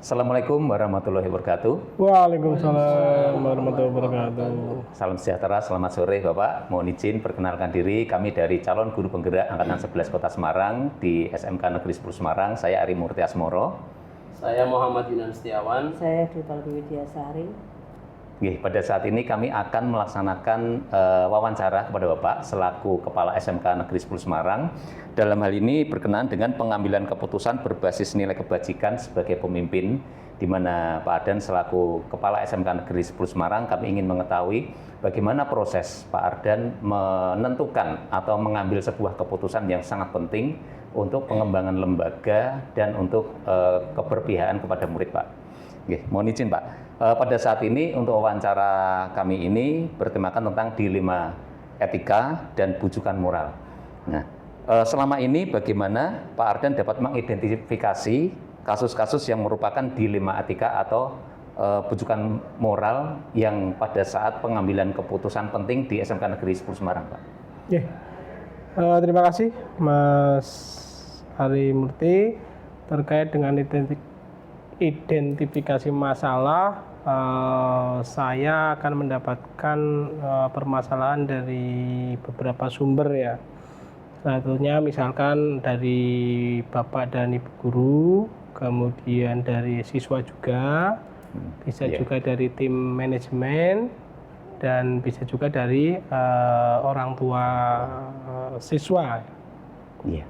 Assalamualaikum warahmatullahi wabarakatuh. Waalaikumsalam warahmatullahi wabarakatuh. Salam sejahtera, selamat sore Bapak. Mohon izin perkenalkan diri, kami dari calon guru penggerak Angkatan 11 Kota Semarang di SMK Negeri 10 Semarang. Saya Ari Murti Asmoro. Saya Muhammad Yunan Setiawan. Saya Dutal Widyasari. Pada saat ini kami akan melaksanakan wawancara kepada Bapak selaku Kepala SMK Negeri 10 Semarang. Dalam hal ini berkenaan dengan pengambilan keputusan berbasis nilai kebajikan sebagai pemimpin, di mana Pak Ardan selaku Kepala SMK Negeri 10 Semarang, kami ingin mengetahui bagaimana proses Pak Ardan menentukan atau mengambil sebuah keputusan yang sangat penting untuk pengembangan lembaga dan untuk keberpihakan kepada murid, Pak. Mohon izin Pak. Pada saat ini untuk wawancara kami ini bertemakan tentang dilema etika dan bujukan moral. Nah, selama ini bagaimana Pak Ardan dapat mengidentifikasi kasus-kasus yang merupakan dilema etika atau bujukan moral yang pada saat pengambilan keputusan penting di SMK Negeri 10 Semarang, Pak? Terima kasih Mas Ari Murti terkait dengan identifikasi masalah. Saya akan mendapatkan permasalahan dari beberapa sumber ya. Satunya misalkan dari Bapak dan Ibu guru, kemudian dari siswa juga, bisa juga dari tim manajemen, dan bisa juga dari orang tua siswa. Iya.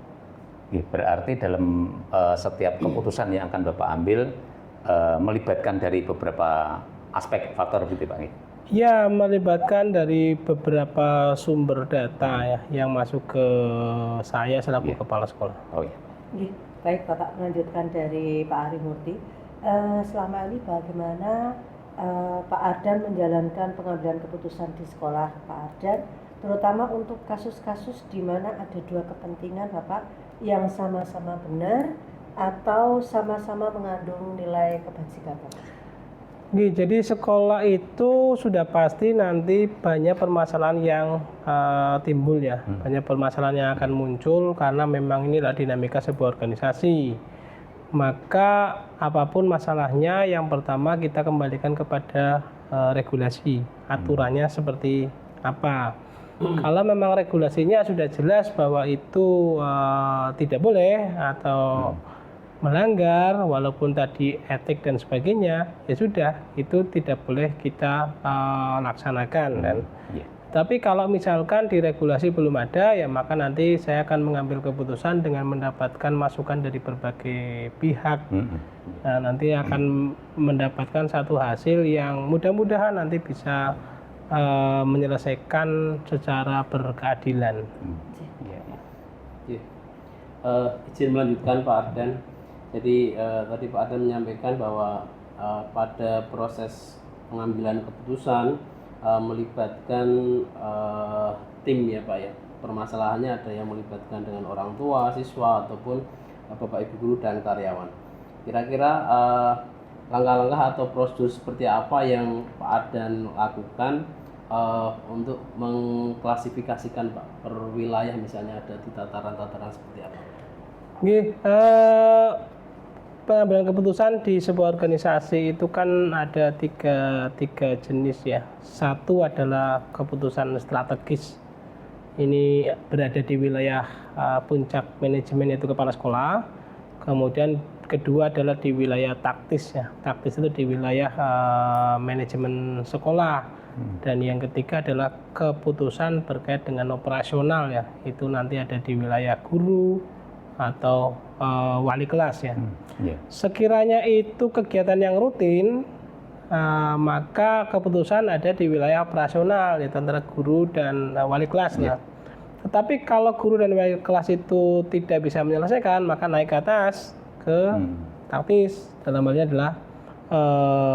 Berarti dalam setiap keputusan yang akan Bapak ambil melibatkan dari beberapa aspek faktor gitu Pak? Ya, melibatkan dari beberapa sumber data ya yang masuk ke saya selaku kepala sekolah. Oh iya. Baik Bapak, melanjutkan dari Pak Ari Murti. Selama ini bagaimana Pak Ardan menjalankan pengambilan keputusan di sekolah Pak Ardan, terutama untuk kasus-kasus di mana ada dua kepentingan Bapak yang sama-sama benar atau sama-sama mengandung nilai kebajikan, Bapak? Jadi sekolah itu sudah pasti nanti banyak permasalahan yang timbul ya, banyak permasalahan yang akan muncul karena memang inilah dinamika sebuah organisasi. Maka apapun masalahnya, yang pertama kita kembalikan kepada regulasi, aturannya seperti apa. Kalau memang regulasinya sudah jelas bahwa itu tidak boleh atau melanggar, walaupun tadi etik dan sebagainya, ya sudah, itu tidak boleh kita laksanakan. Dan tapi kalau misalkan di regulasi belum ada, ya maka nanti saya akan mengambil keputusan dengan mendapatkan masukan dari berbagai pihak. Nah, nanti akan mendapatkan satu hasil yang mudah-mudahan nanti bisa menyelesaikan secara berkeadilan. Izin melanjutkan Pak Ardan. Jadi tadi Pak Ardan menyampaikan bahwa pada proses pengambilan keputusan melibatkan tim ya Pak ya. Permasalahannya ada yang melibatkan dengan orang tua, siswa ataupun Bapak Ibu guru dan karyawan. Kira-kira langkah-langkah atau prosedur seperti apa yang Pak Ardan lakukan untuk mengklasifikasikan Pak per wilayah, misalnya ada di tataran-tataran seperti apa? Pengambilan keputusan di sebuah organisasi itu kan ada tiga jenis ya. Satu adalah keputusan strategis. Ini berada di wilayah puncak manajemen, yaitu kepala sekolah. Kemudian kedua adalah di wilayah taktis ya. Taktis itu di wilayah manajemen sekolah. Dan yang ketiga adalah keputusan terkait dengan operasional ya. Itu nanti ada di wilayah guru atau wali kelas ya. Sekiranya itu kegiatan yang rutin, maka keputusan ada di wilayah operasional, yaitu antara guru dan wali kelas. Tetapi kalau guru dan wali kelas itu tidak bisa menyelesaikan, maka naik ke atas ke taktis, dalam hal ini adalah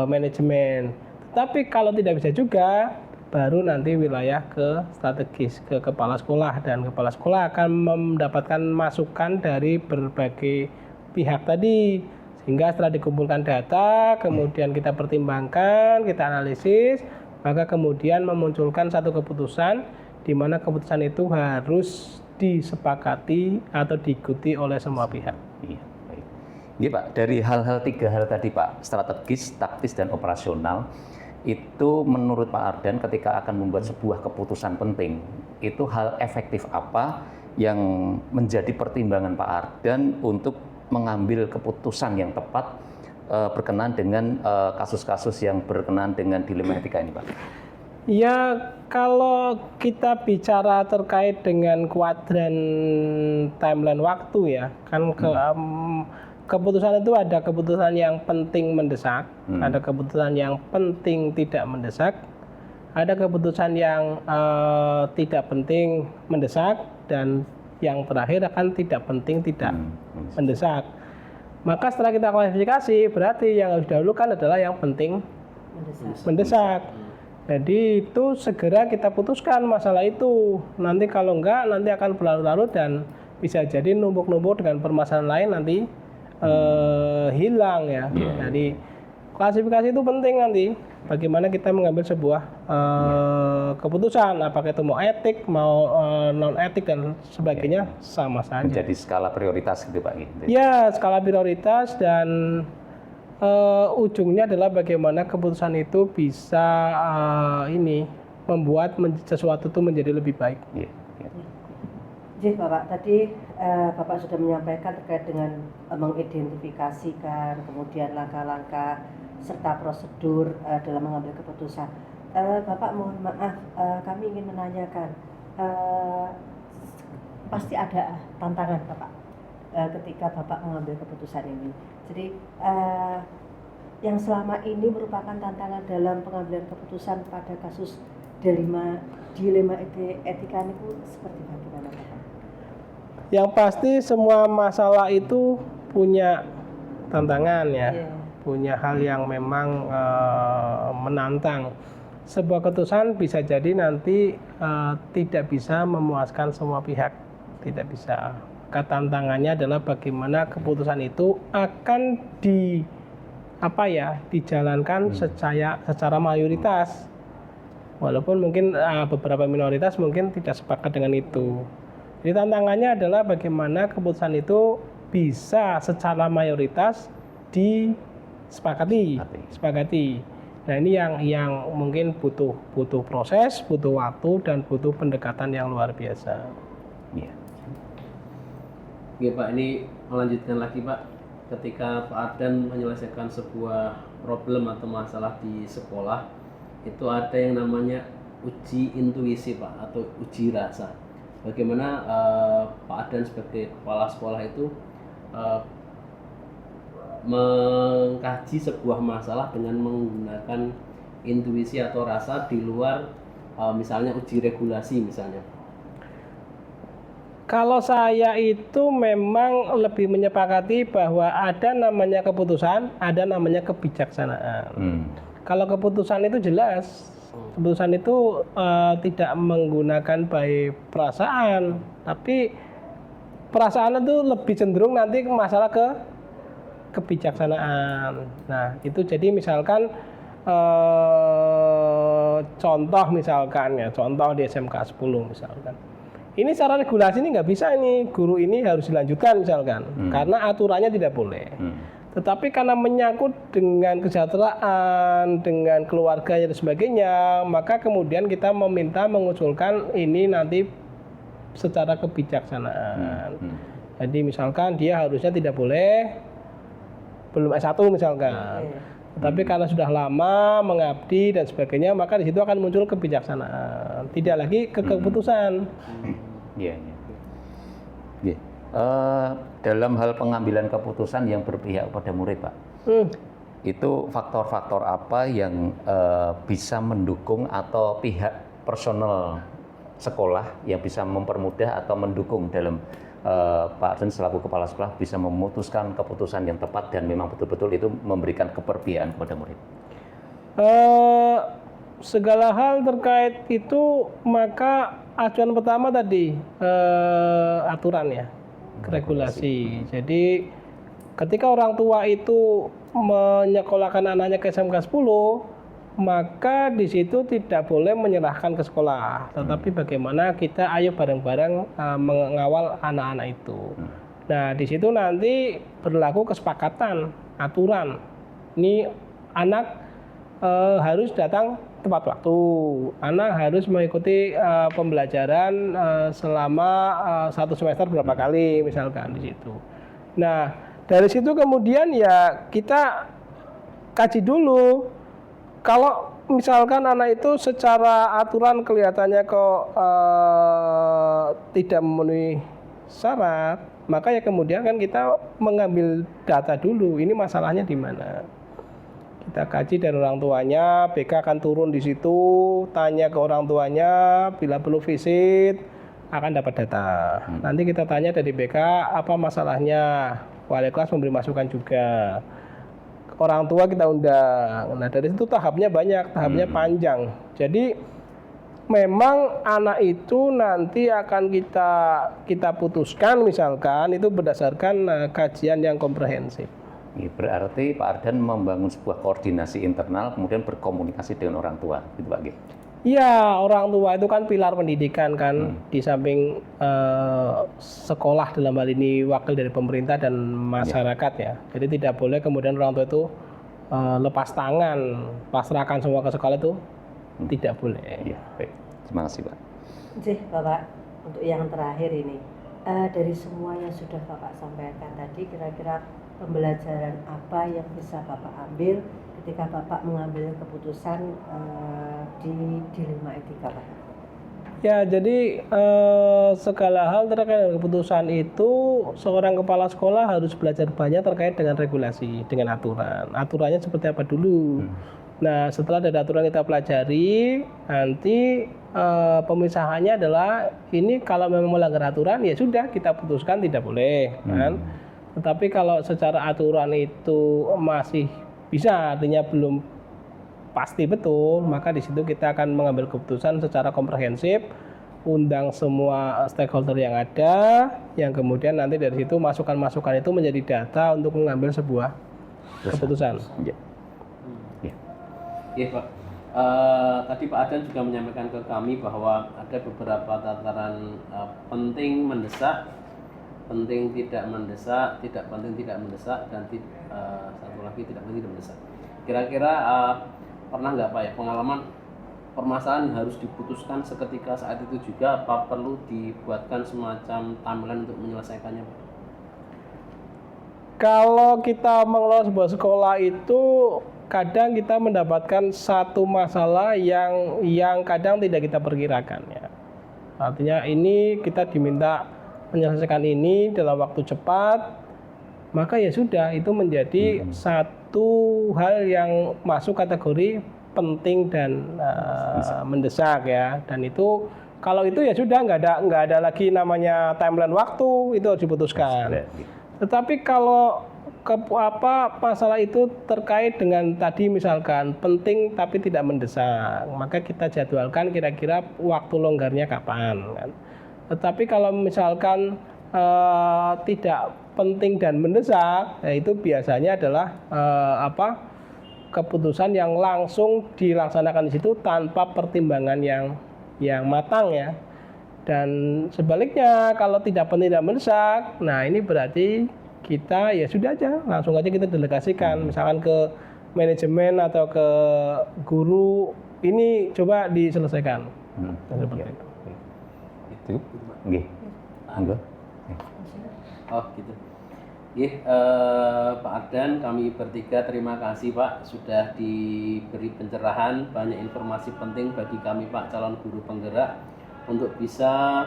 manajemen. Tetapi kalau tidak bisa juga, baru nanti wilayah ke strategis, ke kepala sekolah, dan kepala sekolah akan mendapatkan masukan dari berbagai pihak tadi, sehingga setelah dikumpulkan data, kemudian kita pertimbangkan, kita analisis, maka kemudian memunculkan satu keputusan di mana keputusan itu harus disepakati atau diikuti oleh semua pihak. Iya Pak, dari hal-hal 3 hal tadi Pak, strategis, taktis, dan operasional, itu menurut Pak Ardan ketika akan membuat sebuah keputusan penting, itu hal efektif apa yang menjadi pertimbangan Pak Ardan untuk mengambil keputusan yang tepat berkenaan dengan kasus-kasus yang berkenaan dengan dilema etika ini Pak? Ya, kalau kita bicara terkait dengan kuadran timeline waktu ya, kan keputusan itu ada keputusan yang penting mendesak, ada keputusan yang penting tidak mendesak, ada keputusan yang tidak penting mendesak, dan yang terakhir akan tidak penting tidak mendesak. Maka setelah kita klasifikasi, berarti yang harus didahulukan adalah yang penting mendesak. Jadi itu segera kita putuskan masalah itu. Nanti kalau enggak, nanti akan berlarut-larut dan bisa jadi numpuk-numpuk dengan permasalahan lain nanti hilang ya. Jadi klasifikasi itu penting nanti. Bagaimana kita mengambil sebuah keputusan, apakah itu mau etik, mau non etik dan sebagainya, sama saja. Menjadi skala prioritas gitu Pak? Gitu. Ya, skala prioritas, dan ujungnya adalah bagaimana keputusan itu bisa membuat sesuatu itu menjadi lebih baik. Iya. Jadi Bapak, tadi Bapak sudah menyampaikan terkait dengan mengidentifikasikan, kemudian langkah-langkah serta prosedur dalam mengambil keputusan. Bapak mohon maaf, kami ingin menanyakan, pasti ada tantangan Bapak ketika Bapak mengambil keputusan ini. Jadi yang selama ini merupakan tantangan dalam pengambilan keputusan pada kasus dilema etika ini seperti bagaimana Bapak? Yang pasti semua masalah itu punya tantangan ya, punya hal yang memang menantang. Sebuah keputusan bisa jadi nanti tidak bisa memuaskan semua pihak, tidak bisa. Tantangannya adalah bagaimana keputusan itu akan dijalankan secara mayoritas, walaupun mungkin beberapa minoritas mungkin tidak sepakat dengan itu. Jadi tantangannya adalah bagaimana keputusan itu bisa secara mayoritas disepakati. Nah ini yang mungkin butuh proses, butuh waktu, dan butuh pendekatan yang luar biasa. Iya. Oke Pak, ini melanjutkan lagi Pak, ketika Pak Ardan menyelesaikan sebuah problem atau masalah di sekolah, itu ada yang namanya uji intuisi Pak, atau uji rasa. Bagaimana Pak Ardan sebagai kepala sekolah itu mengkaji sebuah masalah dengan menggunakan intuisi atau rasa di luar misalnya uji regulasi misalnya? Kalau saya itu memang lebih menyepakati bahwa ada namanya keputusan, ada namanya kebijaksanaan. Kalau keputusan itu jelas, keputusan itu tidak menggunakan by perasaan, tapi perasaan itu lebih cenderung nanti masalah kebijaksanaan. Nah itu jadi misalkan contoh di SMK 10 misalkan. Ini secara regulasi ini nggak bisa, ini guru ini harus dilanjutkan misalkan, karena aturannya tidak boleh. Tetapi karena menyangkut dengan kesejahteraan, dengan keluarga dan sebagainya, maka kemudian kita mengusulkan ini nanti secara kebijaksanaan. Jadi misalkan dia harusnya tidak boleh belum S1 misalkan. Tetapi karena sudah lama mengabdi dan sebagainya, maka di situ akan muncul kebijaksanaan, tidak lagi keputusan. Iya. Dalam hal pengambilan keputusan yang berpihak pada murid, Pak, itu faktor-faktor apa yang bisa mendukung atau pihak personel sekolah yang bisa mempermudah atau mendukung dalam Pak Ardan selaku kepala sekolah bisa memutuskan keputusan yang tepat dan memang betul-betul itu memberikan keperpihakan kepada murid? Segala hal terkait itu, maka acuan pertama tadi aturan ya, regulasi. Jadi ketika orang tua itu menyekolahkan anaknya ke SMK 10, maka di situ tidak boleh menyerahkan ke sekolah, tetapi bagaimana kita ayo bareng-bareng mengawal anak-anak itu. Nah, di situ nanti berlaku kesepakatan, aturan. Ini anak harus datang tepat waktu. Anak harus mengikuti pembelajaran selama 1 semester berapa kali, misalkan di situ. Nah, dari situ kemudian ya kita kaji dulu. Kalau misalkan anak itu secara aturan kelihatannya kok tidak memenuhi syarat, maka ya kemudian kan kita mengambil data dulu, ini masalahnya di mana. Kita kaji dari orang tuanya, BK akan turun di situ, tanya ke orang tuanya, bila perlu visit akan dapat data. Nanti kita tanya dari BK apa masalahnya, wali kelas memberi masukan juga. Orang tua kita undang. Nah, dari situ tahapnya banyak, tahapnya panjang. Jadi memang anak itu nanti akan kita putuskan misalkan itu berdasarkan kajian yang komprehensif. Berarti Pak Ardan membangun sebuah koordinasi internal, kemudian berkomunikasi dengan orang tua, gitu Pak G. Iya, orang tua itu kan pilar pendidikan kan, di samping sekolah dalam hal ini wakil dari pemerintah dan masyarakat ya. Jadi tidak boleh kemudian orang tua itu lepas tangan, pasrahkan semua ke sekolah itu tidak boleh. Ya, baik. Terima kasih Pak. Jih, Bapak, untuk yang terakhir ini, dari semua yang sudah Bapak sampaikan tadi, kira-kira pembelajaran apa yang bisa Bapak ambil ketika Bapak mengambil keputusan di dilema etika, Pak? Ya, jadi segala hal terkait dengan keputusan itu seorang kepala sekolah harus belajar banyak terkait dengan regulasi, dengan aturan. Aturannya seperti apa dulu. Nah, setelah dari aturan kita pelajari, nanti pemisahannya adalah ini kalau memang melanggar aturan ya sudah kita putuskan tidak boleh, kan. Tetapi kalau secara aturan itu masih bisa, artinya belum pasti betul, maka di situ kita akan mengambil keputusan secara komprehensif, undang semua stakeholder yang ada, yang kemudian nanti dari situ masukan-masukan itu menjadi data untuk mengambil sebuah keputusan. Ya. Iya Pak. Tadi Pak Adan juga menyampaikan ke kami bahwa ada beberapa tataran penting mendesak, penting tidak mendesak, tidak penting tidak mendesak, dan satu lagi tidak penting tidak mendesak. Kira-kira pernah nggak Pak ya pengalaman permasalahan yang harus diputuskan seketika saat itu juga, apa perlu dibuatkan semacam timeline untuk menyelesaikannya Pak? Kalau kita mengelola sebuah sekolah itu kadang kita mendapatkan satu masalah yang kadang tidak kita perkirakan ya. Artinya ini kita diminta menyelesaikan ini dalam waktu cepat, maka ya sudah itu menjadi satu hal yang masuk kategori penting dan mendesak ya. Dan itu kalau itu ya sudah nggak ada lagi namanya timeline waktu, itu harus diputuskan. Tetapi kalau masalah itu terkait dengan tadi misalkan penting tapi tidak mendesak, maka kita jadwalkan kira-kira waktu longgarnya kapan kan. Tetapi kalau misalkan tidak penting dan mendesak, ya itu biasanya adalah keputusan yang langsung dilaksanakan di situ tanpa pertimbangan yang matang ya. Dan sebaliknya kalau tidak penting dan mendesak, nah ini berarti kita ya sudah aja langsung aja kita delegasikan misalkan ke manajemen atau ke guru, ini coba diselesaikan. Seperti itu. Itu nggih. Monggo. Oh gitu. Pak Ardan, kami bertiga terima kasih Pak sudah diberi pencerahan, banyak informasi penting bagi kami Pak calon guru penggerak untuk bisa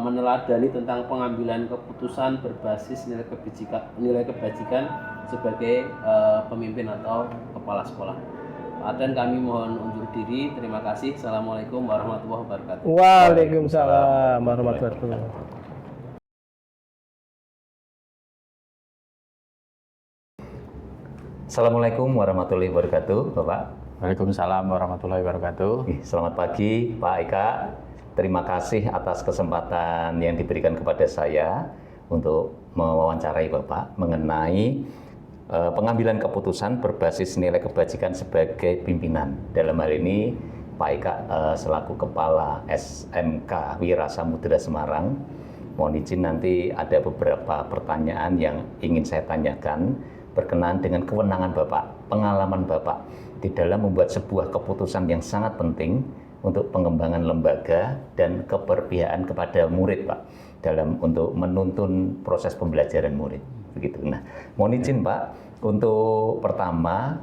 meneladani tentang pengambilan keputusan berbasis nilai kebajikan sebagai pemimpin atau kepala sekolah. Pak Ardan, kami mohon undur diri. Terima kasih. Assalamualaikum warahmatullahi wabarakatuh. Waalaikumsalam warahmatullahi wabarakatuh. Assalamualaikum warahmatullahi wabarakatuh, Bapak. Waalaikumsalam warahmatullahi wabarakatuh. Selamat pagi, Pak Eka. Terima kasih atas kesempatan yang diberikan kepada saya untuk mewawancarai Bapak mengenai pengambilan keputusan berbasis nilai kebajikan sebagai pimpinan. Dalam hal ini Pak Eka selaku Kepala SMK Wira Samudra Semarang mohon izin nanti ada beberapa pertanyaan yang ingin saya tanyakan berkenaan dengan kewenangan Bapak, pengalaman Bapak di dalam membuat sebuah keputusan yang sangat penting untuk pengembangan lembaga dan keberpihakan kepada murid, Pak, dalam untuk menuntun proses pembelajaran murid. Begitu. Nah, mohon izin Pak, untuk pertama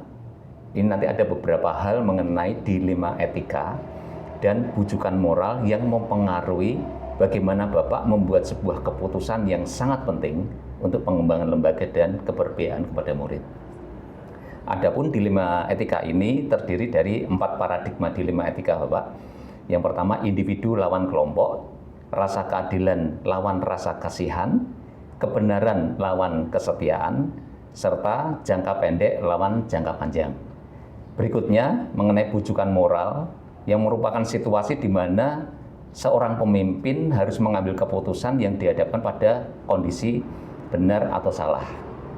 ini nanti ada beberapa hal mengenai dilema etika dan bujukan moral yang mempengaruhi bagaimana Bapak membuat sebuah keputusan yang sangat penting untuk pengembangan lembaga dan keberpihakan kepada murid. Adapun dilema etika ini terdiri dari 4 paradigma dilema etika, Bapak. Yang pertama, individu lawan kelompok, rasa keadilan lawan rasa kasihan, kebenaran lawan kesetiaan, serta jangka pendek lawan jangka panjang. Berikutnya, mengenai bujukan moral yang merupakan situasi di mana seorang pemimpin harus mengambil keputusan yang dihadapkan pada kondisi benar atau salah.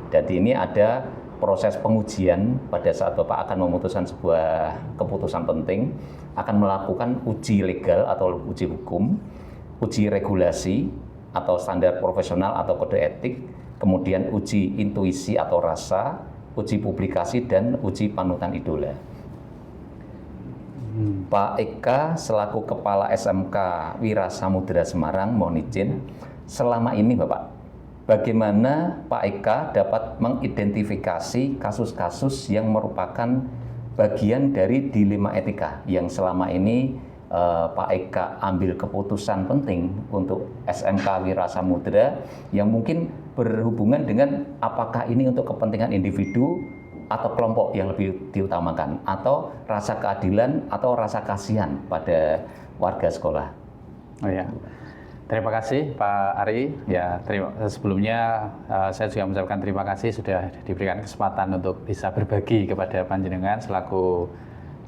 Jadi ini ada proses pengujian pada saat Bapak akan memutuskan sebuah keputusan penting, akan melakukan uji legal atau uji hukum, uji regulasi atau standar profesional atau kode etik, kemudian uji intuisi atau rasa, uji publikasi, dan uji panutan idola. Pak Eka selaku Kepala SMK Wira Samudra Semarang, mohon izin, selama ini Bapak, bagaimana Pak Eka dapat mengidentifikasi kasus-kasus yang merupakan bagian dari dilema etika yang selama ini Pak Eka ambil keputusan penting untuk SMK Wira Samudra yang mungkin berhubungan dengan apakah ini untuk kepentingan individu atau kelompok yang lebih diutamakan, atau rasa keadilan atau rasa kasihan pada warga sekolah. Oh ya, terima kasih Pak Ari. Ya, sebelumnya saya juga mengucapkan terima kasih sudah diberikan kesempatan untuk bisa berbagi kepada panjenengan selaku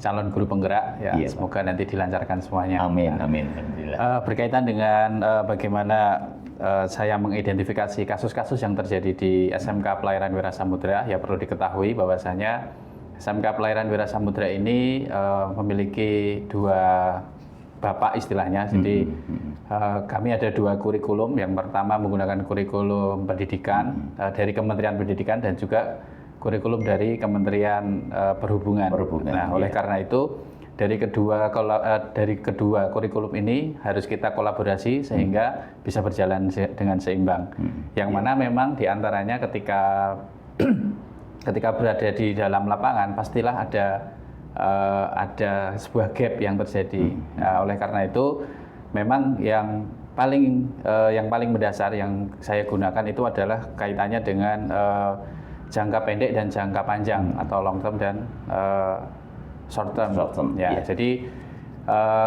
calon guru penggerak. Ya, iya, semoga nanti dilancarkan semuanya. Amin, amin. Alhamdulillah. Berkaitan dengan bagaimana saya mengidentifikasi kasus-kasus yang terjadi di SMK Pelayaran Wira Samudra, ya perlu diketahui bahwasanya SMK Pelayaran Wira Samudra ini memiliki 2 bapak istilahnya. Jadi kami ada 2 kurikulum. Yang pertama menggunakan kurikulum pendidikan dari Kementerian Pendidikan dan juga kurikulum dari Kementerian Perhubungan. Nah, oleh karena itu dari kedua kurikulum ini harus kita kolaborasi sehingga bisa berjalan dengan seimbang. Yang mana memang diantaranya ketika berada di dalam lapangan pastilah ada sebuah gap yang terjadi. Nah, oleh karena itu memang yang paling mendasar yang saya gunakan itu adalah kaitannya dengan jangka pendek dan jangka panjang atau long term dan short term. Ya, jadi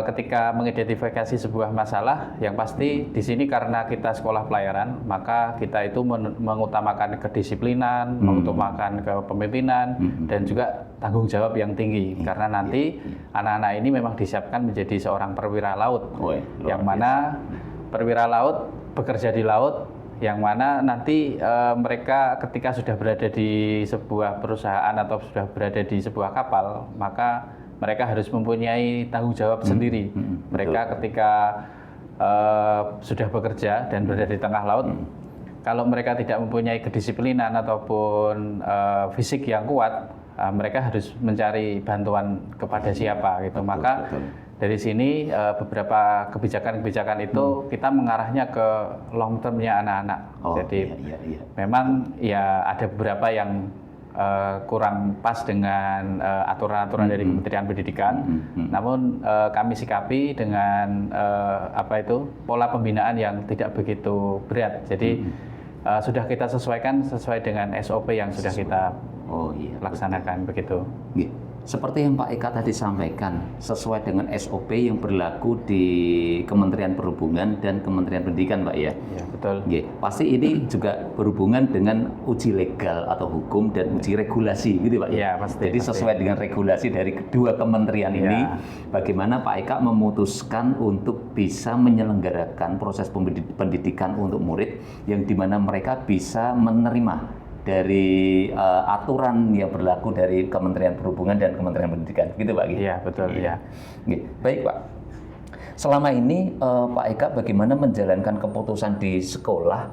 ketika mengidentifikasi sebuah masalah, yang pasti di sini karena kita sekolah pelayaran, maka kita itu mengutamakan kedisiplinan, mengutamakan kepemimpinan, dan juga tanggung jawab yang tinggi. Karena nanti anak-anak ini memang disiapkan menjadi seorang perwira laut, yang mana perwira laut bekerja di laut, yang mana nanti mereka ketika sudah berada di sebuah perusahaan atau sudah berada di sebuah kapal, maka mereka harus mempunyai tanggung jawab sendiri. Mereka ketika sudah bekerja dan berada di tengah laut, kalau mereka tidak mempunyai kedisiplinan ataupun fisik yang kuat, mereka harus mencari bantuan kepada siapa gitu. Maka dari sini beberapa kebijakan-kebijakan itu kita mengarahnya ke long term-nya anak-anak. Jadi memang ya ada beberapa yang kurang pas dengan aturan-aturan dari Kementerian Pendidikan. Namun kami sikapi dengan pola pembinaan yang tidak begitu berat. Jadi sudah kita sesuaikan sesuai dengan SOP yang sudah kita laksanakan begitu. Seperti yang Pak Eka tadi sampaikan, sesuai dengan SOP yang berlaku di Kementerian Perhubungan dan Kementerian Pendidikan, Pak ya? Ya, betul. Pasti ini juga berhubungan dengan uji legal atau hukum dan uji regulasi, gitu Pak ya? Pasti. Jadi sesuai dengan regulasi dari kedua kementerian ini, bagaimana Pak Eka memutuskan untuk bisa menyelenggarakan proses pendidikan untuk murid yang dimana mereka bisa menerima dari aturan yang berlaku dari Kementerian Perhubungan dan Kementerian Pendidikan, gitu Pak? Iya, betul. Iya. Baik Pak, selama ini Pak Eka bagaimana menjalankan keputusan di sekolah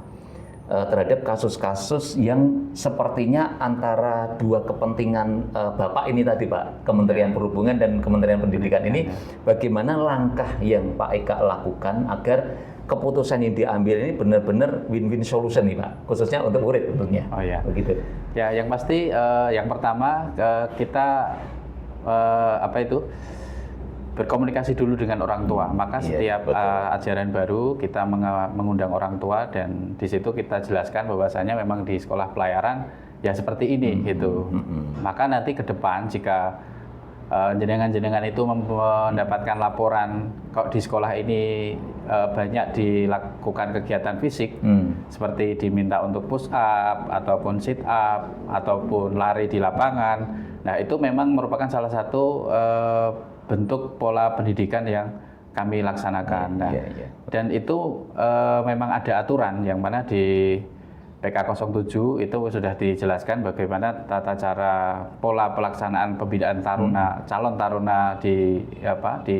terhadap kasus-kasus yang sepertinya antara dua kepentingan Bapak ini tadi Pak, Kementerian Perhubungan dan Kementerian Pendidikan ini, bagaimana langkah yang Pak Eka lakukan agar keputusan yang diambil ini benar-benar win-win solution nih Pak, khususnya untuk murid tentunya. Oh ya. Begitu. Ya, yang pasti yang pertama kita berkomunikasi dulu dengan orang tua. Maka setiap ajaran baru kita mengundang orang tua dan di situ kita jelaskan bahwasanya memang di sekolah pelayaran ya seperti ini gitu. Maka nanti ke depan jika jenengan-jenengan itu mendapatkan laporan kok di sekolah ini banyak dilakukan kegiatan fisik seperti diminta untuk push up ataupun sit up ataupun lari di lapangan. Nah, itu memang merupakan salah satu bentuk pola pendidikan yang kami laksanakan. Nah, dan itu memang ada aturan yang mana di PK 07 itu sudah dijelaskan bagaimana tata cara pola pelaksanaan pembinaan taruna, calon taruna di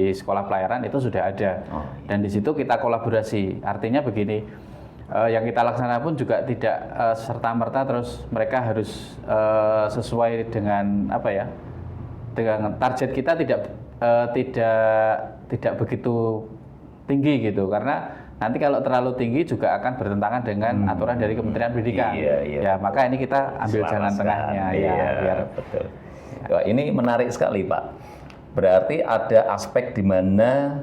sekolah pelayaran itu sudah ada. Dan di situ kita kolaborasi. Artinya begini, yang kita laksanakan pun juga tidak serta-merta terus mereka harus sesuai dengan dengan target kita tidak begitu tinggi gitu, karena nanti kalau terlalu tinggi juga akan bertentangan dengan aturan dari Kementerian Pendidikan. Ya, maka ini kita ambil jalan tengahnya biar betul. Ya. Ini menarik sekali Pak. Berarti ada aspek di mana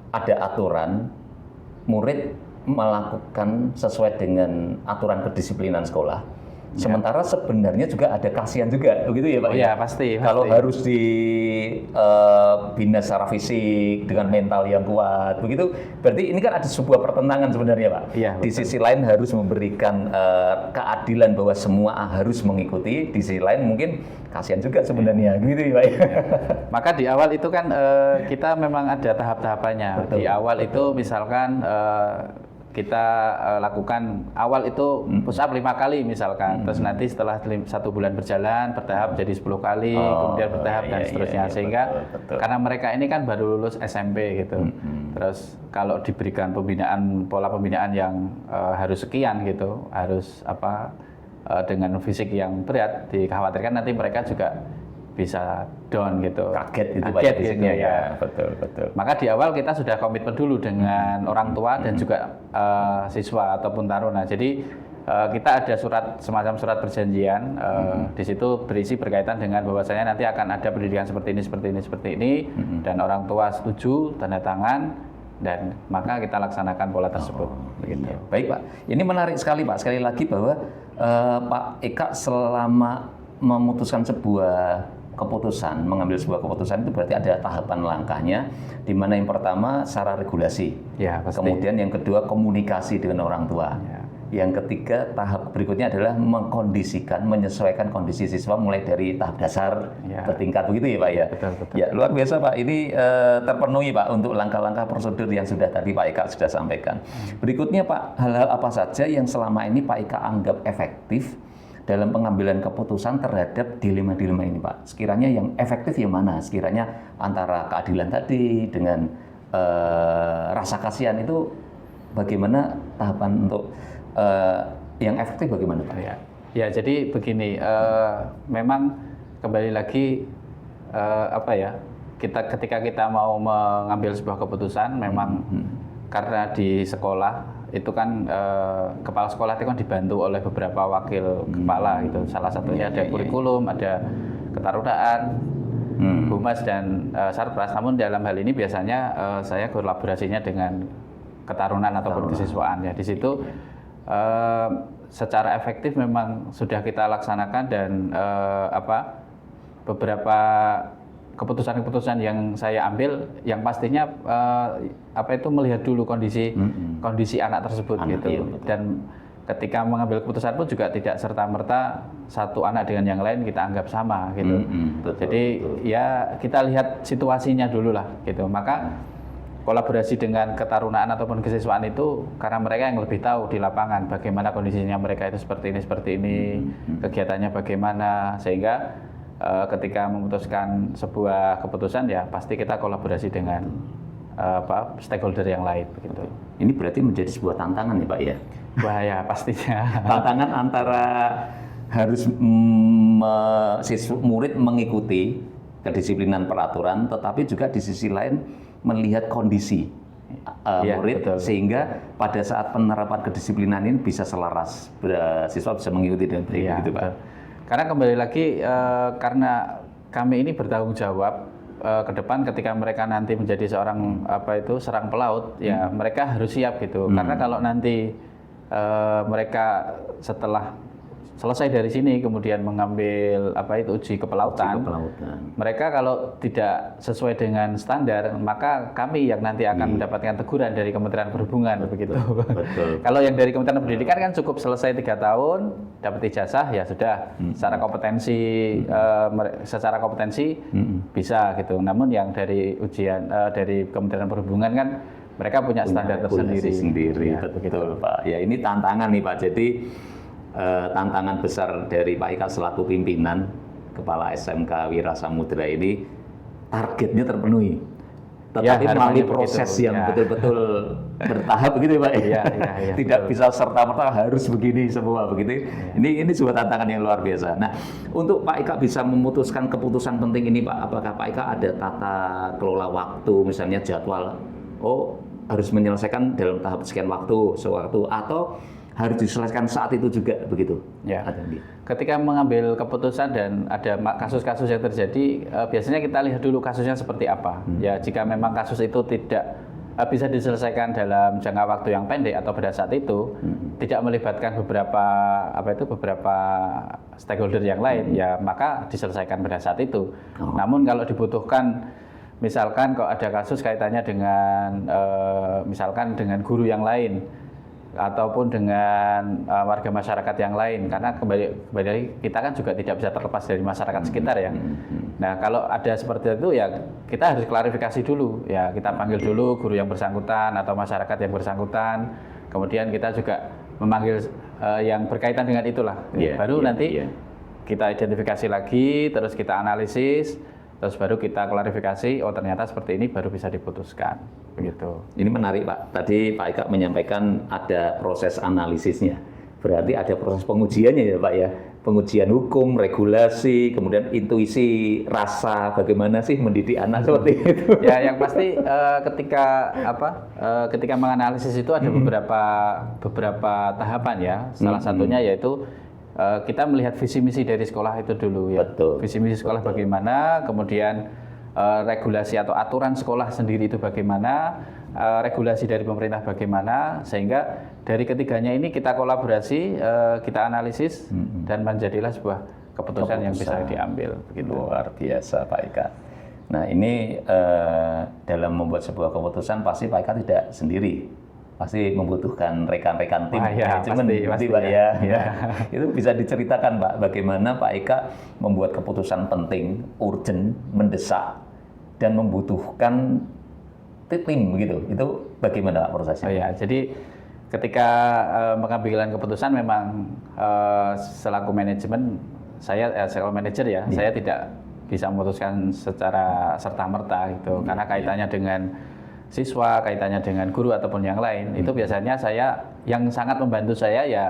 ada aturan, murid melakukan sesuai dengan aturan kedisiplinan sekolah. Sementara sebenarnya juga ada kasihan juga, begitu ya Pak? Iya, pasti. Kalau harus dibina secara fisik dengan mental yang kuat, begitu. Berarti ini kan ada sebuah pertentangan sebenarnya Pak. Iya, di sisi lain harus memberikan keadilan bahwa semua harus mengikuti. Di sisi lain mungkin kasihan juga sebenarnya, gitu ya Pak. Maka di awal itu kan kita memang ada tahap-tahapannya. Di awal itu misalkan kita lakukan awal itu push up 5 kali misalkan, terus nanti setelah 1 bulan berjalan bertahap jadi 10 kali, kemudian bertahap dan seterusnya, sehingga betul. karena mereka ini kan baru lulus SMP gitu, terus kalau diberikan pola pembinaan yang harus sekian gitu, harus dengan fisik yang berat, dikhawatirkan nanti mereka juga bisa down gitu, kaget gitu ya. Betul. Maka di awal kita sudah komitmen dulu dengan orang tua dan juga siswa ataupun taruna. Jadi kita ada semacam surat perjanjian, di situ berisi berkaitan dengan bahwasanya nanti akan ada pendidikan seperti ini, dan orang tua setuju, tanda tangan, dan maka kita laksanakan pola tersebut. Begitu. Iya. Baik Pak, ini menarik sekali Pak. Sekali lagi bahwa Pak Eka selama memutuskan mengambil sebuah keputusan itu berarti ada tahapan langkahnya, di mana yang pertama secara regulasi, kemudian yang kedua komunikasi dengan orang tua, yang ketiga tahap berikutnya adalah menyesuaikan kondisi siswa mulai dari tahap dasar bertingkat, begitu ya Pak ya. Betul. Ya, luar biasa Pak, ini terpenuhi Pak untuk langkah-langkah prosedur yang sudah tadi Pak Eka sudah sampaikan. Berikutnya Pak, hal-hal apa saja yang selama ini Pak Eka anggap efektif dalam pengambilan keputusan terhadap dilema-dilema ini Pak? Sekiranya yang efektif yang mana? Sekiranya antara keadilan tadi dengan rasa kasihan itu bagaimana tahapan untuk yang efektif bagaimana Pak? Ya, jadi begini, memang kembali lagi ketika kita mau mengambil sebuah keputusan, memang karena di sekolah itu kan kepala sekolah itu kan dibantu oleh beberapa wakil kepala gitu. Salah satunya ada kurikulum, ada ketarunaan, humas dan sarpras. Namun dalam hal ini biasanya saya kolaborasinya dengan ketarunaan ataupun kesiswaan ya. Di situ secara efektif memang sudah kita laksanakan, dan beberapa keputusan-keputusan yang saya ambil yang pastinya melihat dulu kondisi anak tersebut gitu. Iya, dan ketika mengambil keputusan pun juga tidak serta-merta satu anak dengan yang lain kita anggap sama gitu. Jadi ya kita lihat situasinya dulu lah gitu. Maka kolaborasi dengan ketarunaan ataupun kesiswaan itu karena mereka yang lebih tahu di lapangan bagaimana kondisinya mereka itu seperti ini, kegiatannya bagaimana, sehingga ketika memutuskan sebuah keputusan ya pasti kita kolaborasi dengan stakeholder yang lain begitu. Ini berarti menjadi sebuah tantangan ya Pak ya? Bahaya pastinya. Tantangan antara harus murid mengikuti kedisiplinan peraturan, tetapi juga di sisi lain melihat kondisi murid, betul. sehingga pada saat penerapan kedisiplinan ini bisa selaras, siswa bisa mengikuti dengan baik, gitu Pak. Betul. Karena kembali lagi karena kami ini bertanggung jawab ke depan ketika mereka nanti menjadi seorang serang pelaut, ya mereka harus siap gitu. Karena kalau nanti mereka setelah selesai dari sini kemudian mengambil uji kepelautan, mereka kalau tidak sesuai dengan standar, maka kami yang nanti akan mendapatkan teguran dari Kementerian Perhubungan begitu. Betul. Kalau yang dari Kementerian Pendidikan kan cukup selesai 3 tahun dapat ijazah, ya sudah secara kompetensi bisa gitu. Namun yang dari ujian dari Kementerian Perhubungan kan mereka punya standar tersendiri. Ya, betul Pak. Ya ini tantangan nih Pak. Jadi tantangan besar dari Pak Ika selaku pimpinan Kepala SMK Wira Samudra ini, targetnya terpenuhi, tetapi melalui proses yang betul-betul bertahap begitu Pak. Tidak betul. Bisa serta-merta harus begini semua begitu. Ini sebuah tantangan yang luar biasa. Nah, untuk Pak Ika bisa memutuskan keputusan penting ini Pak, apakah Pak Ika ada tata kelola waktu, misalnya jadwal, harus menyelesaikan dalam tahap sekian waktu, atau harus diselesaikan saat itu juga begitu? Ya. Ketika mengambil keputusan dan ada kasus-kasus yang terjadi, biasanya kita lihat dulu kasusnya seperti apa. Ya, jika memang kasus itu tidak bisa diselesaikan dalam jangka waktu yang pendek atau pada saat itu tidak melibatkan beberapa stakeholder yang lain, ya maka diselesaikan pada saat itu. Namun kalau dibutuhkan, misalkan kok ada kasus kaitannya dengan misalkan dengan guru yang lain ataupun dengan warga masyarakat yang lain, karena kembali kita kan juga tidak bisa terlepas dari masyarakat sekitar ya. Nah, kalau ada seperti itu ya kita harus klarifikasi dulu, ya kita panggil dulu guru yang bersangkutan atau masyarakat yang bersangkutan, kemudian kita juga memanggil yang berkaitan dengan itulah. Baru nanti kita identifikasi lagi, terus kita analisis, terus baru kita klarifikasi, ternyata seperti ini, baru bisa diputuskan begitu. Ini menarik Pak, tadi Pak Ika menyampaikan ada proses analisisnya, berarti ada proses pengujiannya ya Pak ya, pengujian hukum, regulasi, kemudian intuisi, rasa, bagaimana sih mendidik anak seperti itu. Ya, yang pasti ketika menganalisis itu ada beberapa tahapan ya, salah satunya yaitu kita melihat visi misi dari sekolah itu dulu ya. Betul. Visi misi sekolah bagaimana, kemudian regulasi atau aturan sekolah sendiri itu bagaimana, regulasi dari pemerintah bagaimana, sehingga dari ketiganya ini kita kolaborasi, kita analisis dan menjadilah sebuah keputusan yang bisa diambil. Begitu. Luar biasa Pak Ika. Nah ini dalam membuat sebuah keputusan pasti Pak Ika tidak sendiri. Pasti membutuhkan rekan-rekan tim manajemen, pasti Pak ya. Itu bisa diceritakan Pak, bagaimana Pak Ika membuat keputusan penting, urgent, mendesak, dan membutuhkan tim begitu. Itu bagaimana Pak prosesnya? Jadi ketika mengambil keputusan memang selaku manajemen, selaku manajer ya, saya tidak bisa memutuskan secara serta-merta gitu, karena kaitannya dengan siswa, kaitannya dengan guru ataupun yang lain. Itu biasanya yang sangat membantu saya ya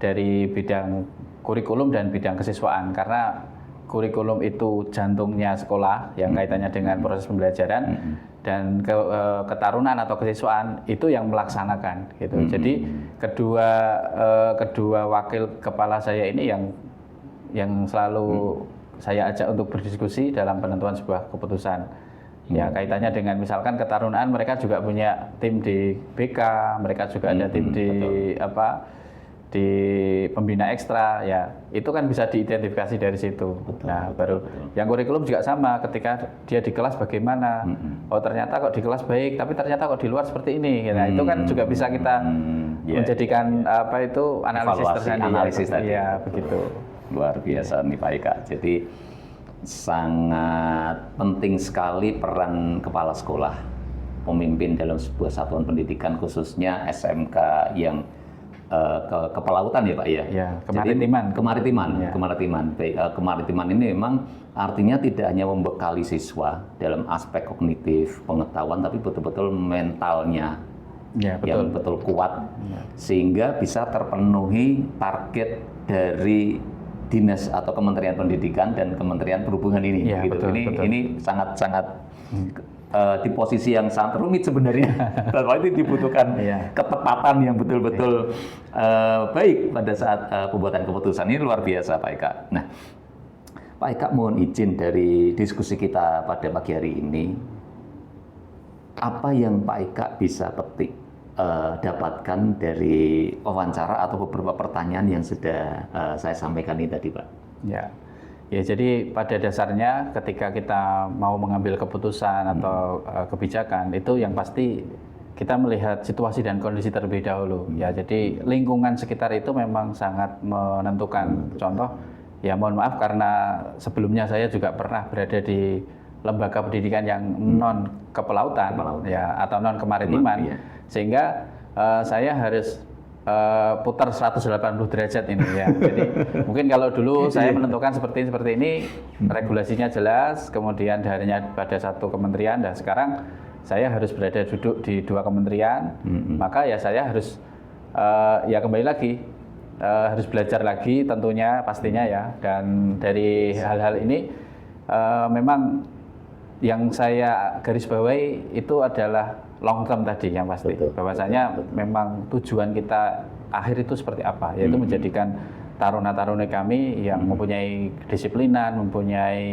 dari bidang kurikulum dan bidang kesiswaan, karena kurikulum itu jantungnya sekolah yang kaitannya dengan proses pembelajaran, dan ketarunan atau kesiswaan itu yang melaksanakan gitu. Jadi kedua wakil kepala saya ini yang selalu saya ajak untuk berdiskusi dalam penentuan sebuah keputusan. Ya, kaitannya dengan misalkan ketarunaan, mereka juga punya tim di BK, mereka juga ada tim di pembina ekstra, ya itu kan bisa diidentifikasi dari situ. Baru yang kurikulum juga sama, ketika dia di kelas bagaimana, ternyata kok di kelas baik, tapi ternyata kok di luar seperti ini. Nah, itu kan juga bisa kita menjadikan analisis tersendiri. Analisis tadi. Ya, begitu. Luar biasa nih Pak Ika. Jadi sangat penting sekali peran kepala sekolah, pemimpin dalam sebuah satuan pendidikan, khususnya SMK yang kepelautan ya Pak ya. Ya, kemaritiman. Jadi, kemaritiman, Ya. kemaritiman. Baik, kemaritiman ini memang artinya tidak hanya membekali siswa dalam aspek kognitif, pengetahuan, tapi betul-betul mentalnya Ya, yang betul kuat, sehingga bisa terpenuhi target dari dinas atau Kementerian Pendidikan dan Kementerian Perhubungan ini. Ya, gitu. betul, betul. Ini sangat-sangat di posisi yang sangat rumit sebenarnya. Bahwa itu dibutuhkan ketepatan yang betul-betul baik pada saat pembuatan keputusan. Ini luar biasa Pak Eka. Nah, Pak Eka mohon izin dari diskusi kita pada pagi hari ini, apa yang Pak Eka bisa petik, dapatkan dari wawancara atau beberapa pertanyaan yang sudah saya sampaikan ini tadi Pak? Ya, jadi pada dasarnya ketika kita mau mengambil keputusan atau kebijakan, itu yang pasti kita melihat situasi dan kondisi terlebih dahulu. Ya, jadi lingkungan sekitar itu memang sangat menentukan. Contoh, ya mohon maaf karena sebelumnya saya juga pernah berada di lembaga pendidikan yang non kepelautan, ya, atau non kemaritiman, sehingga saya harus putar 180 derajat ini ya. Jadi mungkin kalau dulu saya menentukan seperti ini, regulasinya jelas, kemudian daerahnya pada satu kementerian, dan sekarang saya harus berada duduk di dua kementerian, maka ya saya harus ya kembali lagi harus belajar lagi tentunya pastinya ya. Dan dari hal-hal ini memang yang saya garis bawahi itu adalah long term tadi yang pasti. Bahwasanya memang tujuan kita akhir itu seperti apa, yaitu menjadikan taruna-taruni kami yang mempunyai kedisiplinan, mempunyai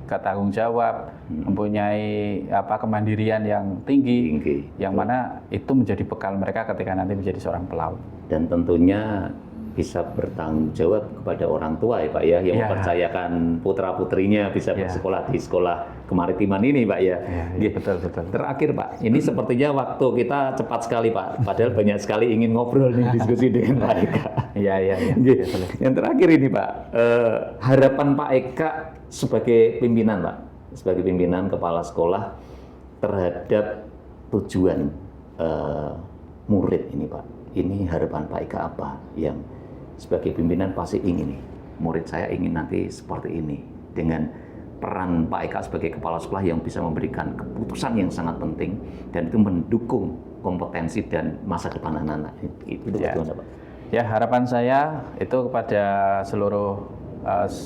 ketanggung jawab, mempunyai kemandirian yang tinggi, yang mana itu menjadi bekal mereka ketika nanti menjadi seorang pelaut. Dan tentunya bisa bertanggung jawab kepada orang tua ya Pak ya, yang mempercayakan putra-putrinya bisa bersekolah di sekolah kemaritiman ini Pak ya. Betul. Terakhir Pak, ini sepertinya waktu kita cepat sekali Pak, padahal banyak sekali ingin ngobrol nih, diskusi dengan Pak Eka. Iya. Yang terakhir ini Pak, harapan Pak Eka sebagai pimpinan Pak, sebagai pimpinan kepala sekolah terhadap tujuan murid ini Pak. Ini harapan Pak Eka apa yang sebagai pimpinan pasti ingin nih, murid saya ingin nanti seperti ini, dengan peran Pak Eka sebagai kepala sekolah yang bisa memberikan keputusan yang sangat penting dan itu mendukung kompetensi dan masa depan anak-anak. Itu bagaimana Pak? Ya, harapan saya itu kepada seluruh